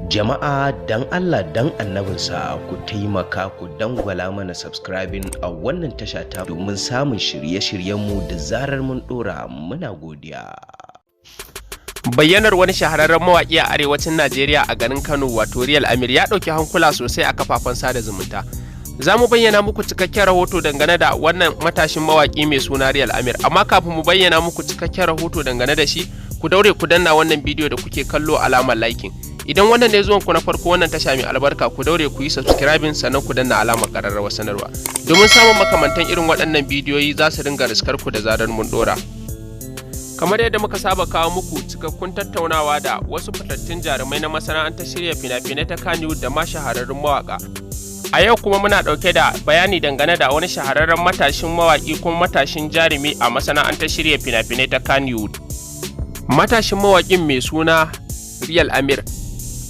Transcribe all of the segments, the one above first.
Jama'a dan Allah dan annabinsa ku taimaka ku dangwala mana subscribing a wannan tasha ta domin samun shirye-shiryenmu da zarar mun dora, muna godiya. Bayyanar wani shahararren mawaƙi a arewacin Najeriya a garin Kano wato Real Amir ya ɗauki hankula sosai a kafafen sada zumunta. Za mu bayyana muku cikakken rahoto dangane da wannan matashin mawaƙi mai suna Real Amir, amma kafin mu bayyana muku cikakken rahoto dangane da shi, ku daure ku danna wannan bidiyo da kuke kallo alamar liking. Idan wannan ne zuwan ku na farko wannan tasha mai albarka, ku daure ku yi subscribing sannan ku danna alamar ƙararrawar sanarwa domin samun makamantan irin waɗannan bidiyoyi za su dinga riskar ku da zarar mun dora. Kamar yadda muka saba kawo muku cikakkun tattaunawa da wasu fitattun jarumai na masana'antar shirya fina-finai ta Kannywood da ma shahararrun mawaka. A yau kuma muna ɗauke da bayani dangane da wani shahararren matashin mawaki kuma matashin jarumi a masana'antar shirya fina-finai ta Kannywood. Matashin mawakin mai suna Real Amir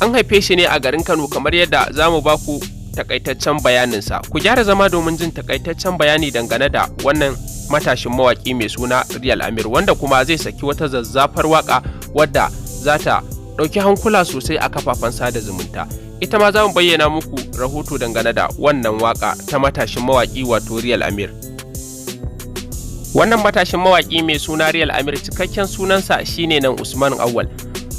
an haife shi ne a garin Kano, kamar yadda za mu ba ku takaitaccen bayaninsa. Ku gyara zama domin jin takaitaccen bayani dangane da wannan matashin mawaki mai suna Real Amir, wanda kuma zai saki wata zazzafar waka wadda za ta ɗauki hankula sosai a kafafen sada zumunta. Ita ma za mu bayyana muku rahoto dangane da wannan waka ta matashin mawaki wato Real Amir. Wannan matashin mawaki mai suna Real Amir cikakken sunansa shine nan Usman Awwal.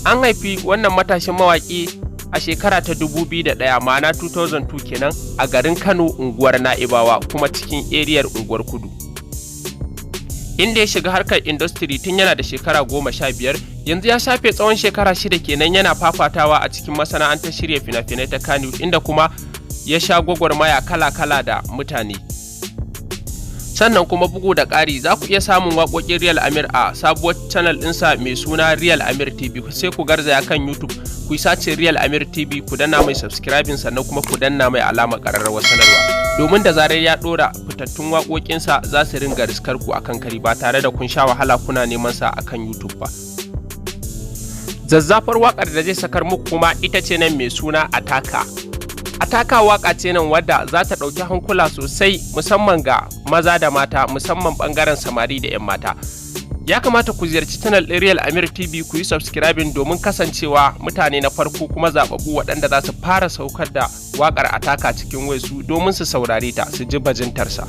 An haifi wannan matashin mawaki a shekara ta 2001, ma'ana 2002 kenan, a garin Kano unguwar Na'ibawa kuma cikin eriyar unguwar Kudu. Inda ya shiga harkar industry tun yana da shekara 15, yanzu ya shafe tsawon shekara 6 kenan yana fafatawa a cikin masana'antar shirya fina-finai ta Kannywood, inda kuma ya sha gwagwarmaya kala-kala da mutane. Sannan kuma bugu da ƙari za ku iya samun waƙoƙin Real Amir a sabuwar channel ɗinsa mai suna Real Amir TV. Sai ku garzaya kan YouTube ku yi sace Real Amir TV, ku danna mai subscribing sannan kuma ku danna mai alamar ƙararrawar sanarwa domin da zarar ya ɗora fitattun waƙoƙinsa za su ringa riskar ku akan kari ba tare da kun sha wahala kuna neman sa akan YouTube ba. Zazzafar waƙar da zai sakar muku kuma ita ce nan mai suna Ataka. Ataka waka ce nan wadda za ta ɗauki hankula sosai musamman ga maza da mata, musamman ɓangaren samari da 'yan mata. Ya kamata ku ziyarci channel ɗin Real Amir TV ku yi subscribing domin kasancewa mutane na farko kuma zaɓaɓɓu waɗanda za su fara saukar da waƙar Ataka cikin wayarsu domin su saurare ta su ji bajintarsa.